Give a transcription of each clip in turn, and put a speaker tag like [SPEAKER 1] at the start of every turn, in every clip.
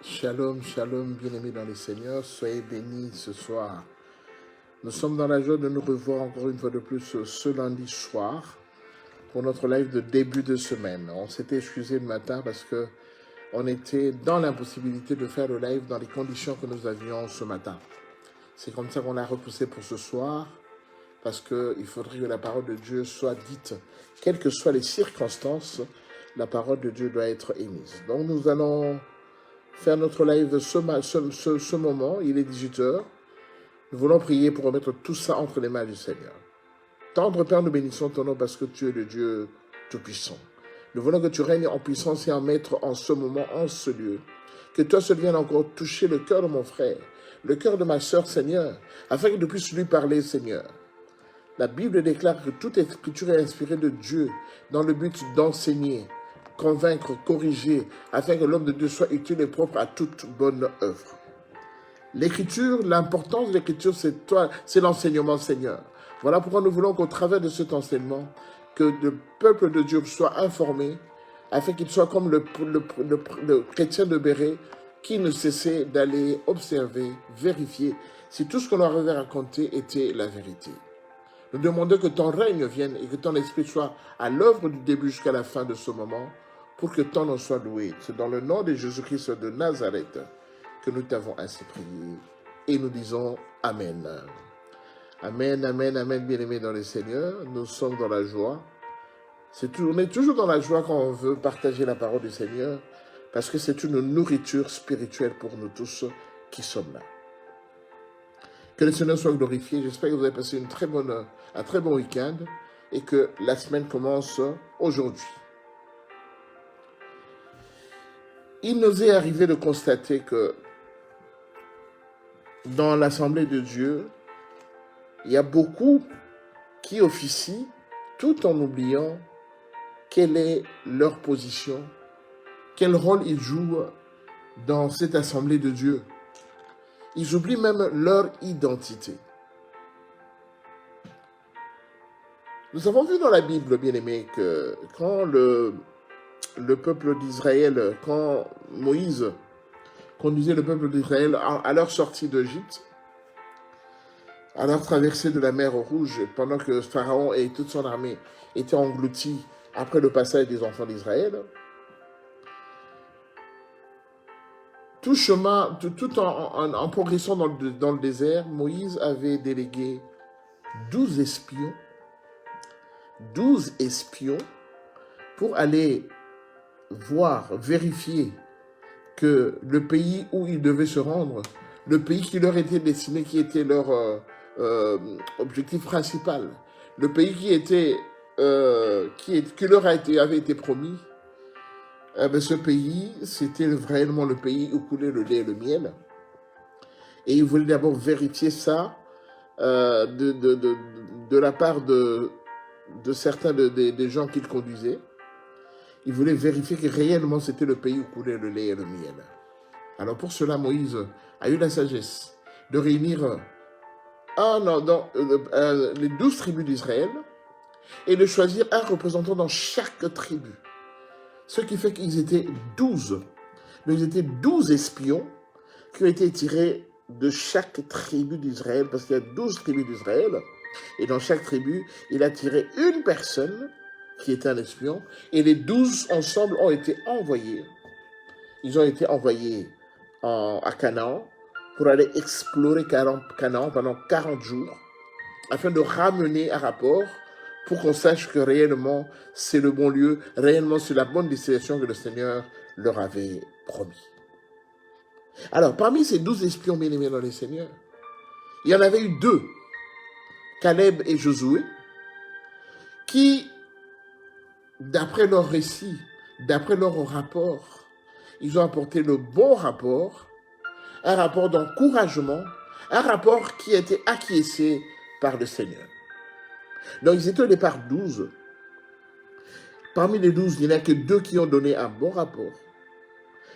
[SPEAKER 1] Shalom, shalom, bien-aimés dans les Seigneurs, soyez bénis ce soir. Nous sommes dans la joie de nous revoir encore une fois de plus ce lundi soir pour notre live de début de semaine. On s'était excusé le matin parce que on était dans l'impossibilité de faire le live dans les conditions que nous avions ce matin. C'est comme ça qu'on l'a repoussé pour ce soir parce qu'il faudrait que la parole de Dieu soit dite. Quelles que soient les circonstances, la parole de Dieu doit être émise. Donc nous allons faire notre live ce moment, il est 18h. Nous voulons prier pour remettre tout ça entre les mains du Seigneur. Tendre Père, nous bénissons ton nom parce que tu es le Dieu Tout-Puissant. Nous voulons que tu règnes en puissance et en maître en ce moment, en ce lieu. Que toi seul viennes encore toucher le cœur de mon frère, le cœur de ma sœur, Seigneur, afin que tu puisses lui parler, Seigneur. La Bible déclare que toute écriture est inspirée de Dieu dans le but d'enseigner, convaincre, corriger, afin que l'homme de Dieu soit utile et propre à toute bonne œuvre. L'écriture, l'importance de l'écriture, c'est toi, c'est l'enseignement, Seigneur. Voilà pourquoi nous voulons qu'au travers de cet enseignement, que le peuple de Dieu soit informé, afin qu'il soit comme le chrétien de Béret, qui ne cessait d'aller observer, vérifier, si tout ce qu'on leur avait raconté était la vérité. Nous demandons que ton règne vienne et que ton esprit soit à l'œuvre du début jusqu'à la fin de ce moment, pour que ton nom soit loué. C'est dans le nom de Jésus-Christ de Nazareth que nous t'avons ainsi prié. Et nous disons Amen. Amen, amen, amen, bien-aimés dans le Seigneur. Nous sommes dans la joie. On est toujours dans la joie quand on veut partager la parole du Seigneur, parce que c'est une nourriture spirituelle pour nous tous qui sommes là. Que le Seigneur soit glorifié. J'espère que vous avez passé un très bon week-end et que la semaine commence aujourd'hui. Il nous est arrivé de constater que dans l'Assemblée de Dieu, il y a beaucoup qui officient tout en oubliant quelle est leur position, quel rôle ils jouent dans cette Assemblée de Dieu. Ils oublient même leur identité. Nous avons vu dans la Bible, bien-aimés, que quand le peuple d'Israël, quand Moïse conduisait le peuple d'Israël à leur sortie d'Égypte, à leur traversée de la mer Rouge, pendant que Pharaon et toute son armée étaient engloutis après le passage des enfants d'Israël, tout en progressant dans le désert, Moïse avait délégué 12 espions pour aller voir, vérifier que le pays où ils devaient se rendre, le pays qui leur était destiné, qui était leur objectif principal, le pays qui leur avait été promis, ce pays, c'était réellement le pays où coulait le lait et le miel. Et ils voulaient d'abord vérifier ça de la part de certains des gens qu'ils conduisaient. Ils voulaient vérifier que réellement c'était le pays où coulait le lait et le miel. Alors pour cela, Moïse a eu la sagesse de réunir les 12 tribus d'Israël et de choisir un représentant dans chaque tribu. Ce qui fait qu'ils étaient 12. Mais ils étaient 12 espions qui ont été tirés de chaque tribu d'Israël, parce qu'il y a 12 tribus d'Israël, et dans chaque tribu, il a tiré une personne qui était un espion, et les 12 ensemble ont été envoyés. Ils ont été envoyés à Canaan pour aller explorer Canaan pendant 40 jours, afin de ramener un rapport pour qu'on sache que réellement c'est le bon lieu, réellement c'est la bonne destination que le Seigneur leur avait promis. Alors, parmi ces 12 espions bien-aimés dans le Seigneur, il y en avait eu 2, Caleb et Josué, qui, d'après leur récit, d'après leur rapport, ils ont apporté le bon rapport, un rapport d'encouragement, un rapport qui a été acquiescé par le Seigneur. Donc, ils étaient au départ 12. Parmi les 12, il n'y en a que 2 qui ont donné un bon rapport.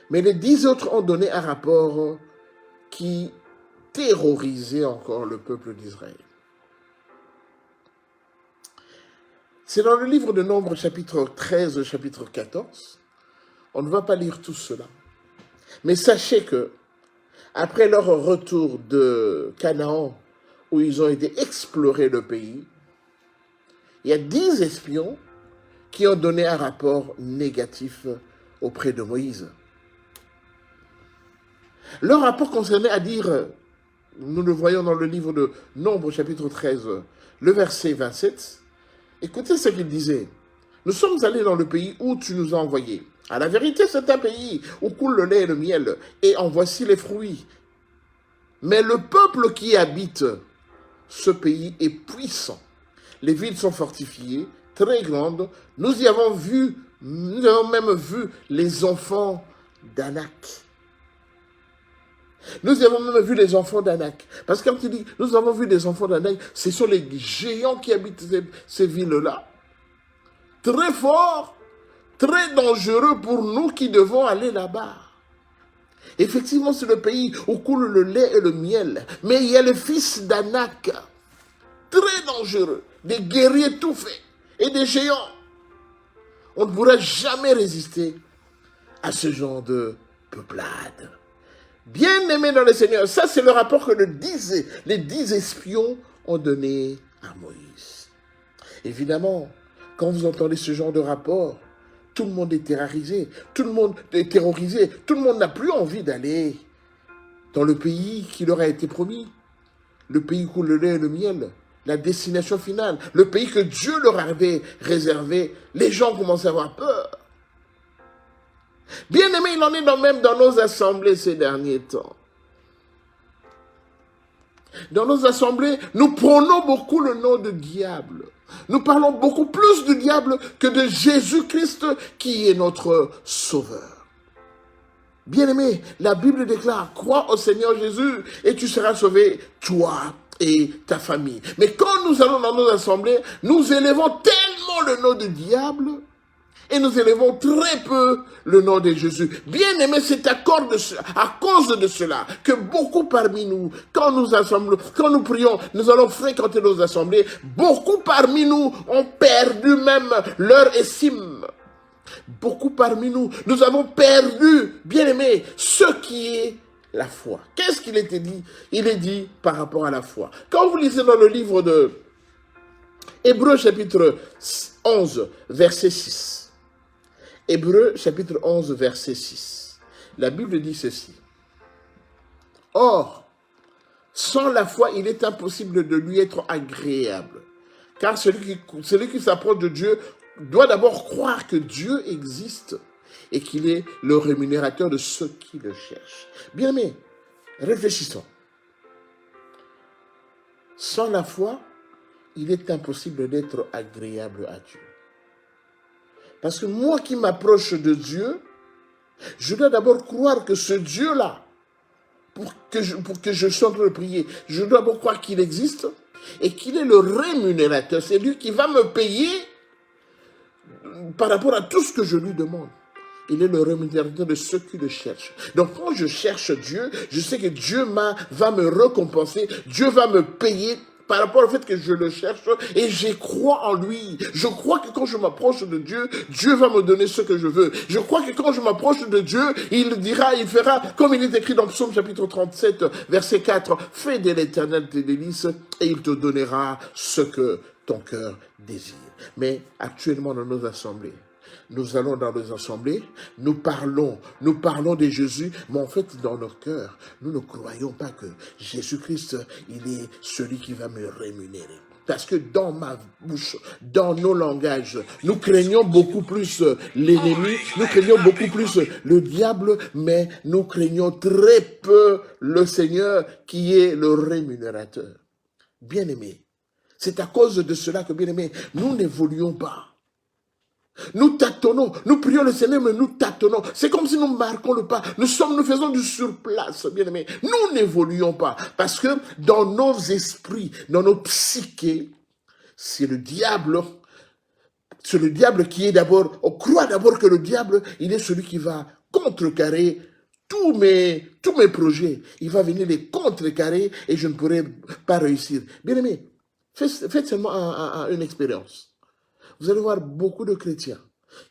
[SPEAKER 1] Mais les 10 autres ont donné un rapport qui terrorisait encore le peuple d'Israël. C'est dans le livre de Nombres, chapitre 13, chapitre 14. On ne va pas lire tout cela. Mais sachez que, après leur retour de Canaan, où ils ont été explorer le pays, il y a 10 espions qui ont donné un rapport négatif auprès de Moïse. Leur rapport concernait à dire, nous le voyons dans le livre de Nombre, chapitre 13, le verset 27, écoutez ce qu'il disait. Nous sommes allés dans le pays où tu nous as envoyés. À la vérité, c'est un pays où coule le lait et le miel, et en voici les fruits. Mais le peuple qui habite ce pays est puissant. Les villes sont fortifiées, très grandes. Nous avons même vu les enfants d'Anak. Nous avons même vu les enfants d'Anak. Parce que quand il dit, nous avons vu les enfants d'Anak, ce sont les géants qui habitent ces villes-là. Très forts, très dangereux pour nous qui devons aller là-bas. Effectivement, c'est le pays où coule le lait et le miel. Mais il y a les fils d'Anak, très dangereux, des guerriers tout faits et des géants. On ne pourra jamais résister à ce genre de peuplade. Bien-aimés dans le Seigneur, ça c'est le rapport que les 10 espions ont donné à Moïse. Évidemment, quand vous entendez ce genre de rapport, tout le monde est terrorisé, tout le monde n'a plus envie d'aller dans le pays qui leur a été promis, le pays où coule le lait et le miel, la destination finale, le pays que Dieu leur avait réservé. Les gens commencent à avoir peur. Bien aimé, il en est même dans nos assemblées ces derniers temps. Dans nos assemblées, nous prenons beaucoup le nom de diable. Nous parlons beaucoup plus du diable que de Jésus-Christ qui est notre sauveur. Bien-aimé, la Bible déclare, crois au Seigneur Jésus et tu seras sauvé, toi et ta famille. Mais quand nous allons dans nos assemblées, nous élevons tellement le nom du diable et nous élevons très peu le nom de Jésus. Bien-aimé, c'est à cause de cela que beaucoup parmi nous, quand nous prions, nous allons fréquenter nos assemblées, beaucoup parmi nous ont perdu même leur estime. Beaucoup parmi nous, nous avons perdu, bien-aimé, ce qui est la foi. Qu'est-ce qu'il était dit? Il est dit par rapport à la foi. Quand vous lisez dans le livre de Hébreux chapitre 11, verset 6, Hébreux chapitre 11, verset 6. La Bible dit ceci. Or, sans la foi, il est impossible de lui être agréable. Car celui qui s'approche de Dieu doit d'abord croire que Dieu existe et qu'il est le rémunérateur de ceux qui le cherchent. Bien-aimés, réfléchissons. Sans la foi, il est impossible d'être agréable à Dieu. Parce que moi qui m'approche de Dieu, je dois d'abord croire que ce Dieu-là, pour que je sois en train de prier, je dois d'abord croire qu'il existe et qu'il est le rémunérateur. C'est lui qui va me payer par rapport à tout ce que je lui demande. Il est le rémunérateur de ceux qui le cherchent. Donc quand je cherche Dieu, je sais que Dieu va me récompenser, Dieu va me payer par rapport au fait que je le cherche et je crois en lui. Je crois que quand je m'approche de Dieu, Dieu va me donner ce que je veux. Je crois que quand je m'approche de Dieu, il fera, comme il est écrit dans Psaume chapitre 37, verset 4, « Fais de l'Éternel tes délices et il te donnera ce que ton cœur désire. » Mais actuellement dans nos assemblées, nous allons dans nos assemblées, nous parlons de Jésus, mais en fait, dans nos cœurs, nous ne croyons pas que Jésus-Christ, il est celui qui va me rémunérer. Parce que dans ma bouche, dans nos langages, nous craignons beaucoup plus l'ennemi, nous craignons beaucoup plus le diable, mais nous craignons très peu le Seigneur qui est le rémunérateur. Bien-aimés, c'est à cause de cela que, bien-aimés, nous n'évoluons pas. Nous tâtonnons, nous prions le Seigneur, mais nous tâtonnons. C'est comme si nous marquons le pas. Nous faisons du surplace, bien-aimés. Nous n'évoluons pas. Parce que dans nos esprits, dans nos psychés, c'est le diable qui est d'abord, on croit d'abord que le diable, il est celui qui va contrecarrer tous mes projets. Il va venir les contrecarrer et je ne pourrai pas réussir. Bien-aimés, faites seulement une expérience. Vous allez voir beaucoup de chrétiens.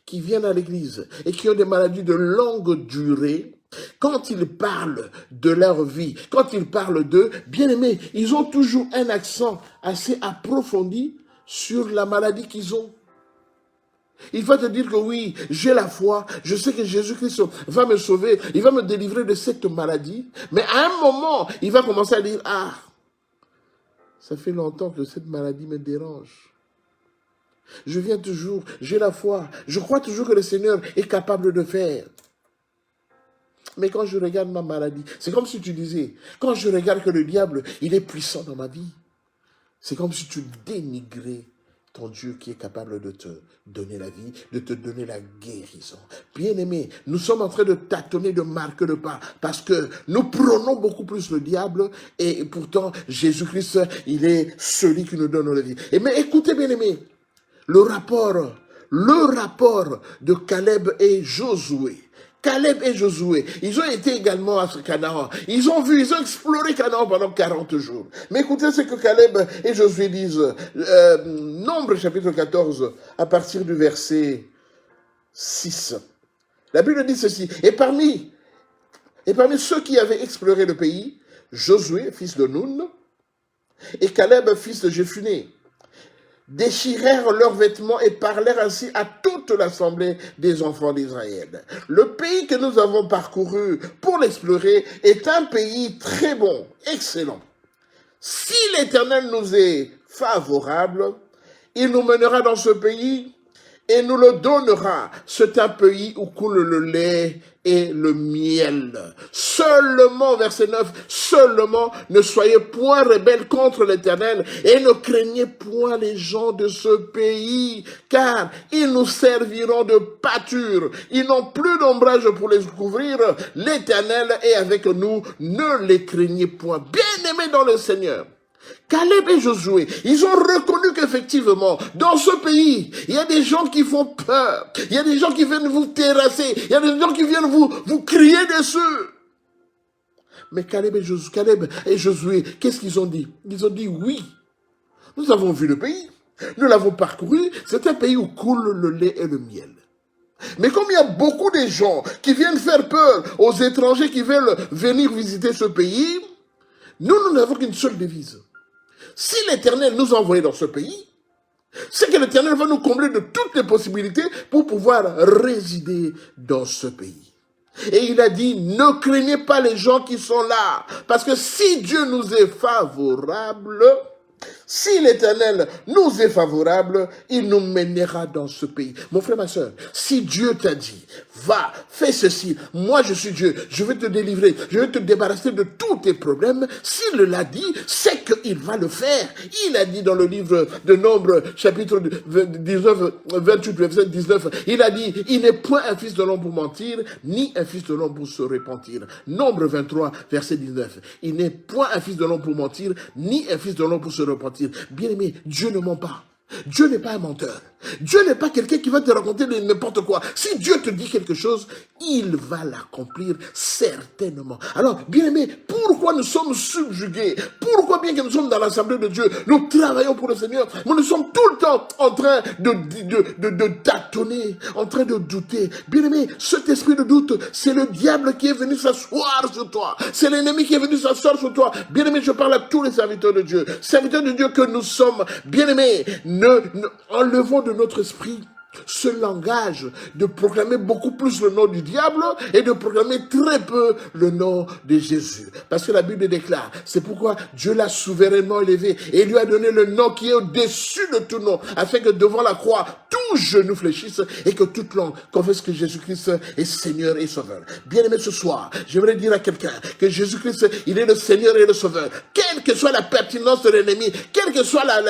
[SPEAKER 1] qui viennent à l'église et qui ont des maladies de longue durée, quand ils parlent de leur vie, quand ils parlent d'eux, bien aimés, ils ont toujours un accent assez approfondi sur la maladie qu'ils ont. Il va te dire que oui, j'ai la foi, je sais que Jésus-Christ va me sauver, il va me délivrer de cette maladie, mais à un moment, il va commencer à dire, ah, ça fait longtemps que cette maladie me dérange. Je viens toujours, j'ai la foi, je crois toujours que le Seigneur est capable de faire. Mais quand je regarde ma maladie, c'est comme si tu disais, quand je regarde que le diable, il est puissant dans ma vie, c'est comme si tu dénigrais ton Dieu qui est capable de te donner la vie, de te donner la guérison. Bien-aimé, nous sommes en train de tâtonner, de marquer le pas, parce que nous prônons beaucoup plus le diable, et pourtant, Jésus-Christ, il est celui qui nous donne la vie. Mais écoutez, bien-aimé, le rapport de Caleb et Josué. Caleb et Josué, ils ont été également à Canaan. Ils ont exploré Canaan pendant 40 jours. Mais écoutez ce que Caleb et Josué disent. Nombre chapitre 14, à partir du verset 6. La Bible dit ceci. Et parmi ceux qui avaient exploré le pays, Josué, fils de Nun, et Caleb, fils de Jephuné, déchirèrent leurs vêtements et parlèrent ainsi à toute l'assemblée des enfants d'Israël. Le pays que nous avons parcouru pour l'explorer est un pays très bon, excellent. Si l'Éternel nous est favorable, il nous mènera dans ce pays et nous le donnera. C'est un pays où coule le lait et le miel. Seulement, verset 9, seulement ne soyez point rebelles contre l'Éternel et ne craignez point les gens de ce pays, car ils nous serviront de pâture. Ils n'ont plus d'ombrage pour les couvrir. L'Éternel est avec nous, ne les craignez point. Bien-aimés dans le Seigneur, Caleb et Josué, ils ont reconnu qu'effectivement, dans ce pays, il y a des gens qui font peur, il y a des gens qui viennent vous terrasser, il y a des gens qui viennent vous crier dessus. Mais Caleb et Josué, qu'est-ce qu'ils ont dit? Ils ont dit oui, nous avons vu le pays, nous l'avons parcouru, c'est un pays où coule le lait et le miel. Mais comme il y a beaucoup de gens qui viennent faire peur aux étrangers qui veulent venir visiter ce pays, nous n'avons qu'une seule devise. Si l'Éternel nous a envoyés dans ce pays, c'est que l'Éternel va nous combler de toutes les possibilités pour pouvoir résider dans ce pays. Et il a dit, ne craignez pas les gens qui sont là, parce que si Dieu nous est favorable, si l'Éternel nous est favorable, il nous mènera dans ce pays. Mon frère, ma soeur, si Dieu t'a dit, va, fais ceci, moi je suis Dieu, je vais te délivrer, je vais te débarrasser de tous tes problèmes, s'il l'a dit, c'est qu'il va le faire. Il a dit dans le livre de Nombre, chapitre 19, 28, verset 19, il a dit, il n'est point un fils de l'homme pour mentir, ni un fils de l'homme pour se repentir. Nombre 23, verset 19, il n'est point un fils de l'homme pour mentir, ni un fils de l'homme pour se repentir. Bien-aimé, Dieu ne ment pas. Dieu n'est pas un menteur. Dieu n'est pas quelqu'un qui va te raconter n'importe quoi. Si Dieu te dit quelque chose, il va l'accomplir certainement. Alors, bien-aimés, pourquoi nous sommes subjugués? Pourquoi, bien que nous sommes dans l'assemblée de Dieu, nous travaillons pour le Seigneur, mais nous sommes tout le temps en train de tâtonner, en train de douter. Bien-aimés, cet esprit de doute, c'est le diable qui est venu s'asseoir sur toi. C'est l'ennemi qui est venu s'asseoir sur toi. Bien-aimés, je parle à tous les serviteurs de Dieu. Serviteurs de Dieu que nous sommes, bien-aimés, enlevons de notre esprit ce langage de proclamer beaucoup plus le nom du diable et de proclamer très peu le nom de Jésus. Parce que la Bible déclare, c'est pourquoi Dieu l'a souverainement élevé et lui a donné le nom qui est au-dessus de tout nom, afin que devant la croix, tout genou fléchisse et que toute langue confesse que Jésus-Christ est Seigneur et Sauveur. Bien-aimé, ce soir, j'aimerais dire à quelqu'un que Jésus-Christ, il est le Seigneur et le Sauveur. Quelle que soit la pertinence de l'ennemi, quelle que soit la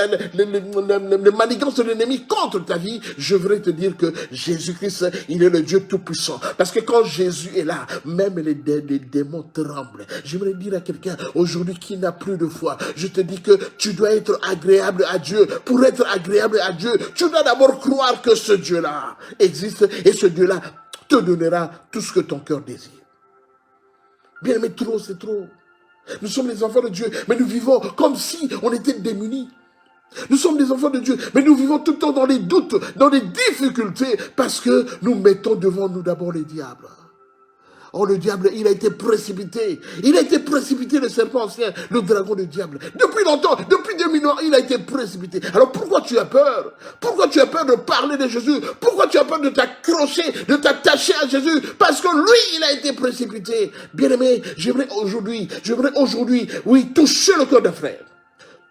[SPEAKER 1] manigance de l'ennemi contre ta vie, je veux te dire que Jésus-Christ, il est le Dieu Tout-Puissant. Parce que quand Jésus est là, même les démons tremblent. J'aimerais dire à quelqu'un aujourd'hui qui n'a plus de foi, je te dis que tu dois être agréable à Dieu. Pour être agréable à Dieu, tu dois d'abord croire que ce Dieu-là existe et ce Dieu-là te donnera tout ce que ton cœur désire. Bien aimé, trop, c'est trop. Nous sommes les enfants de Dieu, mais nous vivons comme si on était démunis. Nous sommes des enfants de Dieu, mais nous vivons tout le temps dans les doutes, dans les difficultés, parce que nous mettons devant nous d'abord les diables. Oh, le diable, il a été précipité. Il a été précipité, le serpent ancien, le dragon du diable. Depuis longtemps, depuis 2000 ans, il a été précipité. Alors pourquoi tu as peur? Pourquoi tu as peur de parler de Jésus? Pourquoi tu as peur de t'accrocher, de t'attacher à Jésus? Parce que lui, il a été précipité. Bien-aimé, j'aimerais aujourd'hui, oui, toucher le cœur d'un frère.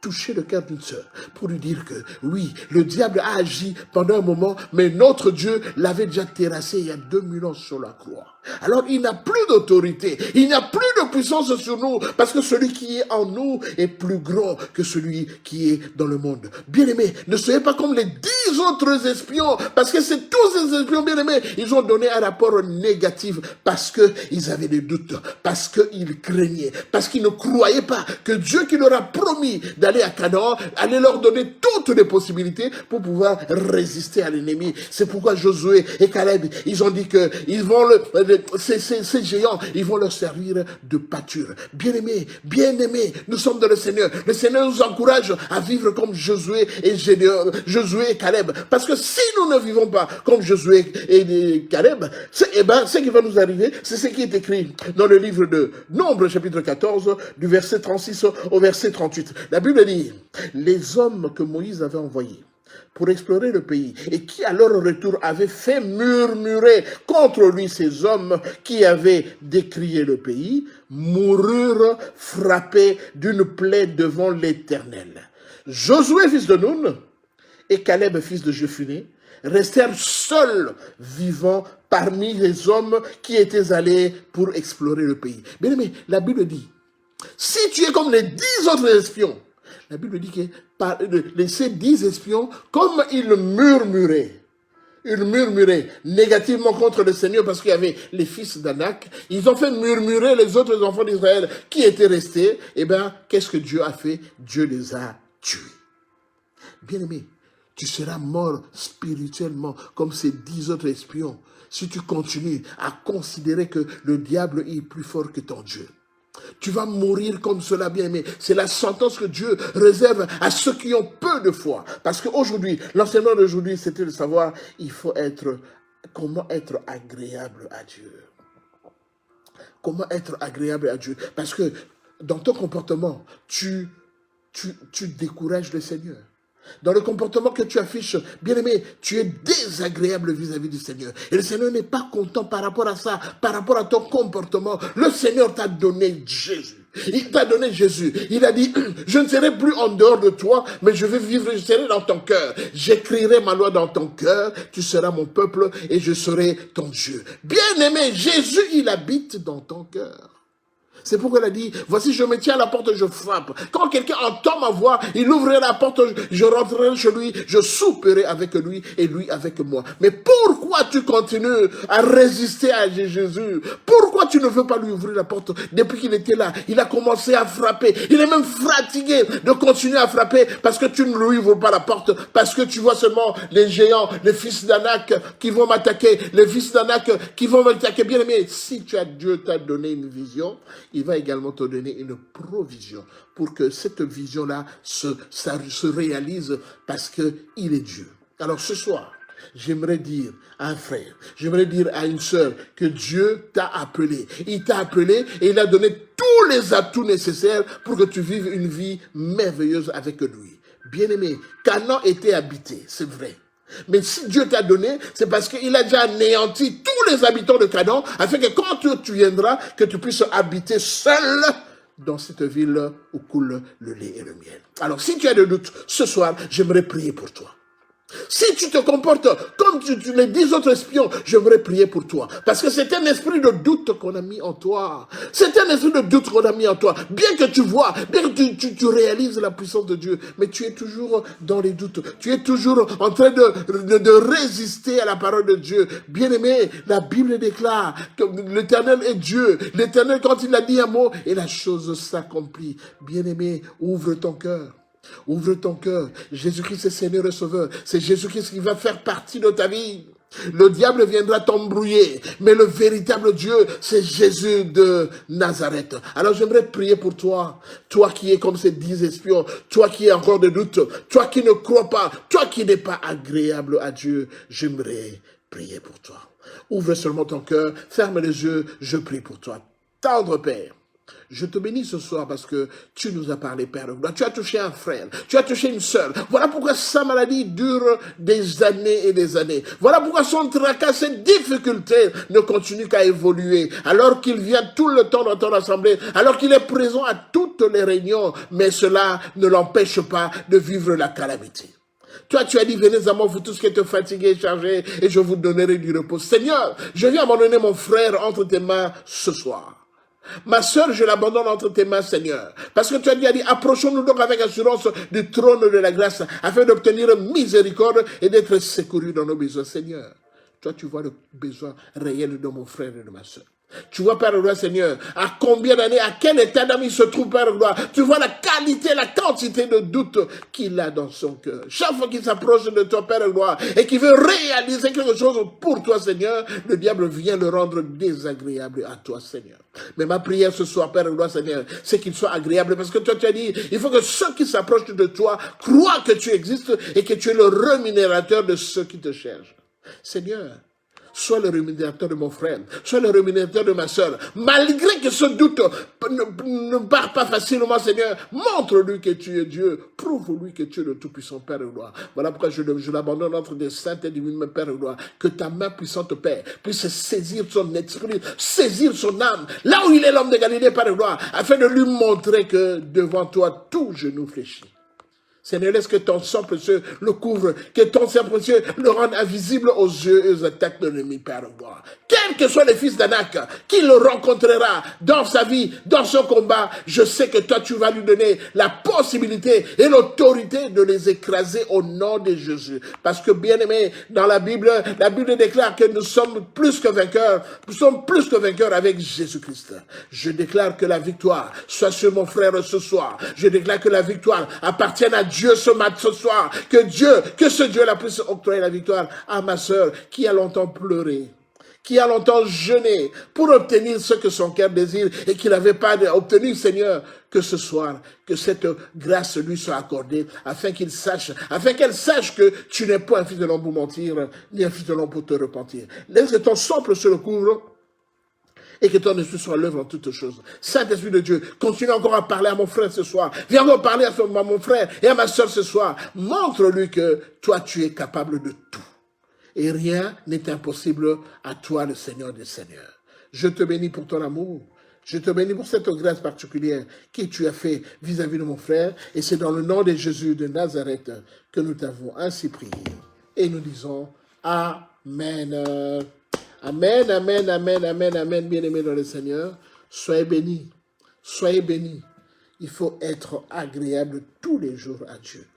[SPEAKER 1] Toucher le cœur d'une sœur pour lui dire que oui, le diable a agi pendant un moment, mais notre Dieu l'avait déjà terrassé il y a 2000 ans sur la croix. Alors il n'a plus d'autorité, il n'a plus de puissance sur nous, parce que celui qui est en nous est plus grand que celui qui est dans le monde. Bien-aimés, ne soyez pas comme les 10 autres espions, parce que c'est tous ces espions, bien-aimés, ils ont donné un rapport négatif, parce qu'ils avaient des doutes, parce qu'ils craignaient, parce qu'ils ne croyaient pas que Dieu qui leur a promis d'aller à Canaan allait leur donner toutes les possibilités pour pouvoir résister à l'ennemi. C'est pourquoi Josué et Caleb, ils ont dit que ils vont ces géants, ils vont leur servir de pâture. Bien-aimés, nous sommes dans le Seigneur. Le Seigneur nous encourage à vivre comme Josué et Caleb. Parce que si nous ne vivons pas comme Josué et Caleb, ce qui va nous arriver, c'est ce qui est écrit dans le livre de Nombres, chapitre 14, du verset 36 au verset 38. La Bible dit, les hommes que Moïse avait envoyés pour explorer le pays, et qui à leur retour avaient fait murmurer contre lui ces hommes qui avaient décrié le pays, moururent frappés d'une plaie devant l'Éternel. Josué, fils de Nun, et Caleb, fils de Jephuné, restèrent seuls vivants parmi les hommes qui étaient allés pour explorer le pays. Bien aimé, la Bible dit, si tu es comme les 10 autres espions, la Bible dit que ces 10 espions, comme ils murmuraient négativement contre le Seigneur parce qu'il y avait les fils d'Anak, ils ont fait murmurer les autres enfants d'Israël qui étaient restés. Eh bien, qu'est-ce que Dieu a fait? Dieu les a tués. Bien-aimé, tu seras mort spirituellement comme ces 10 autres espions si tu continues à considérer que le diable est plus fort que ton Dieu. Tu vas mourir comme cela, bien-aimé. C'est la sentence que Dieu réserve à ceux qui ont peu de foi. Parce qu'aujourd'hui, l'enseignement d'aujourd'hui, c'était de savoir comment être agréable à Dieu. Comment être agréable à Dieu. Parce que dans ton comportement, tu décourages le Seigneur. Dans le comportement que tu affiches, bien-aimé, tu es désagréable vis-à-vis du Seigneur. Et le Seigneur n'est pas content par rapport à ça, par rapport à ton comportement. Le Seigneur t'a donné Jésus. Il t'a donné Jésus. Il a dit, je ne serai plus en dehors de toi, mais je vais vivre, je serai dans ton cœur. J'écrirai ma loi dans ton cœur, tu seras mon peuple et je serai ton Dieu. Bien-aimé, Jésus, il habite dans ton cœur. C'est pourquoi il a dit, voici je me tiens à la porte, je frappe. Quand quelqu'un entend ma voix, il ouvrirait la porte, je rentrerai chez lui, je souperai avec lui et lui avec moi. Mais pourquoi tu continues à résister à Jésus? Pourquoi tu ne veux pas lui ouvrir la porte? Depuis qu'il était là, il a commencé à frapper. Il est même fatigué de continuer à frapper parce que tu ne lui ouvres pas la porte, parce que tu vois seulement les géants, les fils d'Anak qui vont m'attaquer, les fils d'Anak qui vont m'attaquer. Bien aimé, si Dieu t'a donné une vision, il va également te donner une provision pour que cette vision-là se réalise parce qu'il est Dieu. Alors ce soir, j'aimerais dire à un frère, j'aimerais dire à une sœur que Dieu t'a appelé. Il t'a appelé et il a donné tous les atouts nécessaires pour que tu vives une vie merveilleuse avec lui. Bien-aimé, Canaan était habité, c'est vrai. Mais si Dieu t'a donné, c'est parce qu'il a déjà anéanti tous les habitants de Canaan, afin que quand tu viendras, que tu puisses habiter seul dans cette ville où coule le lait et le miel. Alors si tu as des doutes, ce soir, j'aimerais prier pour toi. Si tu te comportes comme les 10 autres espions, j'aimerais prier pour toi. Parce que c'est un esprit de doute qu'on a mis en toi. C'est un esprit de doute qu'on a mis en toi. Bien que tu vois, bien que tu réalises la puissance de Dieu, mais tu es toujours dans les doutes. Tu es toujours en train de résister à la parole de Dieu. Bien-aimé, la Bible déclare que l'Éternel est Dieu. L'Éternel, quand il a dit un mot, et la chose s'accomplit. Bien-aimé, ouvre ton cœur. Ouvre ton cœur. Jésus-Christ est Seigneur et Sauveur. C'est Jésus-Christ qui va faire partie de ta vie. Le diable viendra t'embrouiller, mais le véritable Dieu, c'est Jésus de Nazareth. Alors j'aimerais prier pour toi, toi qui es comme ces 10 espions, toi qui as encore des doutes, toi qui ne crois pas, toi qui n'es pas agréable à Dieu, j'aimerais prier pour toi. Ouvre seulement ton cœur, ferme les yeux, je prie pour toi. Tendre Père, je te bénis ce soir parce que tu nous as parlé, Père de gloire. Tu as touché un frère, tu as touché une sœur. Voilà pourquoi sa maladie dure des années et des années. Voilà pourquoi son tracas, ses difficultés ne continuent qu'à évoluer. Alors qu'il vient tout le temps dans ton assemblée, alors qu'il est présent à toutes les réunions, mais cela ne l'empêche pas de vivre la calamité. Toi, tu as dit, venez à moi, vous tous qui êtes fatigués et chargés, et je vous donnerai du repos. Seigneur, je viens abandonner mon frère entre tes mains ce soir. Ma sœur, je l'abandonne entre tes mains, Seigneur. Parce que tu as dit, approchons-nous donc avec assurance du trône de la grâce, afin d'obtenir miséricorde et d'être secourus dans nos besoins. Seigneur, toi, tu vois le besoin réel de mon frère et de ma sœur. Tu vois, Père de gloire, Seigneur, à combien d'années, à quel état d'âme il se trouve, Père de gloire. Tu vois la qualité, la quantité de doutes qu'il a dans son cœur. Chaque fois qu'il s'approche de toi, Père de gloire, et qu'il veut réaliser quelque chose pour toi, Seigneur, le diable vient le rendre désagréable à toi, Seigneur. Mais ma prière ce soir, Père de gloire, Seigneur, c'est qu'il soit agréable, parce que toi, tu as dit, il faut que ceux qui s'approchent de toi croient que tu existes et que tu es le rémunérateur de ceux qui te cherchent. Seigneur, sois le rémunérateur de mon frère, sois le rémunérateur de ma sœur. Malgré que ce doute ne part pas facilement, Seigneur, montre-lui que tu es Dieu. Prouve-lui que tu es le tout-puissant Père de gloire. Voilà pourquoi je l'abandonne entre des saintes et divines Père de gloire. Que ta main puissante, Père, puisse saisir son esprit, saisir son âme, là où il est l'homme de Galilée, Père de gloire, afin de lui montrer que devant toi, tout genou fléchit. Seigneur, laisse que ton sang précieux le couvre, que ton sang précieux le rende invisible aux yeux et aux attaques de l'ennemi, Père de gloire. Quels que soient les fils d'Anak, qu'il le rencontrera dans sa vie, dans son combat, je sais que toi, tu vas lui donner la possibilité et l'autorité de les écraser au nom de Jésus. Parce que, bien aimé, dans la Bible déclare que nous sommes plus que vainqueurs. Nous sommes plus que vainqueurs avec Jésus-Christ. Je déclare que la victoire soit sur mon frère ce soir. Je déclare que la victoire appartienne à Dieu ce soir, que ce Dieu-là puisse octroyer la victoire à ma sœur qui a longtemps pleuré, qui a longtemps jeûné pour obtenir ce que son cœur désire et qu'il n'avait pas obtenu, Seigneur, que ce soir, que cette grâce lui soit accordée afin qu'elle sache que tu n'es pas un fils de l'homme pour mentir, ni un fils de l'homme pour te repentir. Laisse que ton sang se le couvre et que ton esprit soit à l'œuvre en toutes choses. Saint-Esprit de Dieu, continue encore à parler à mon frère ce soir. Viens encore parler à mon frère et à ma soeur ce soir. Montre-lui que toi, tu es capable de tout. Et rien n'est impossible à toi, le Seigneur des Seigneurs. Je te bénis pour ton amour. Je te bénis pour cette grâce particulière que tu as fait vis-à-vis de mon frère. Et c'est dans le nom de Jésus de Nazareth que nous t'avons ainsi prié. Et nous disons Amen. Amen, amen, amen, amen, amen, bien-aimés dans le Seigneur. Soyez bénis, soyez bénis. Il faut être agréable tous les jours à Dieu.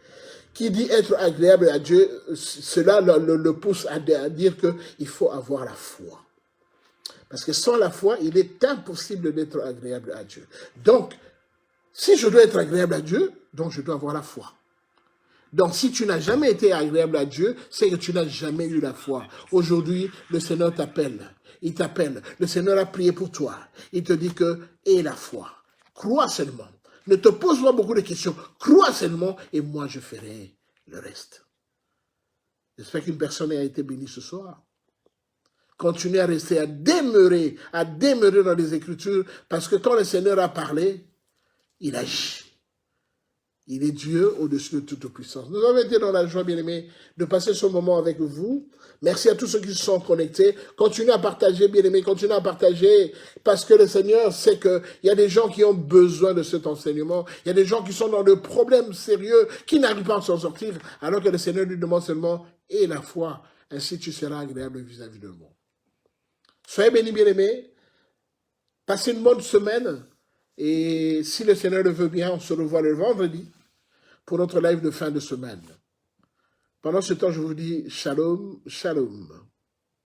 [SPEAKER 1] Qui dit être agréable à Dieu, cela le pousse à dire qu'il faut avoir la foi. Parce que sans la foi, il est impossible d'être agréable à Dieu. Donc, si je dois être agréable à Dieu, donc je dois avoir la foi. Donc, si tu n'as jamais été agréable à Dieu, c'est que tu n'as jamais eu la foi. Aujourd'hui, le Seigneur t'appelle. Il t'appelle. Le Seigneur a prié pour toi. Il te dit que, aie la foi. Crois seulement. Ne te pose pas beaucoup de questions. Crois seulement et moi, je ferai le reste. J'espère qu'une personne a été bénie ce soir. Continuez à rester, à demeurer dans les Écritures, parce que quand le Seigneur a parlé, il agit. Il est Dieu au-dessus de toute puissance. Nous avons été dans la joie, bien-aimés, de passer ce moment avec vous. Merci à tous ceux qui se sont connectés. Continuez à partager, bien-aimés, continuez à partager, parce que le Seigneur sait qu'il y a des gens qui ont besoin de cet enseignement. Il y a des gens qui sont dans des problèmes sérieux, qui n'arrivent pas à s'en sortir, alors que le Seigneur lui demande seulement « et la foi, ainsi tu seras agréable vis-à-vis de moi ». Soyez bénis, bien-aimés. Passez une bonne semaine. Et si le Seigneur le veut bien, on se revoit le vendredi pour notre live de fin de semaine. Pendant ce temps, je vous dis shalom, shalom.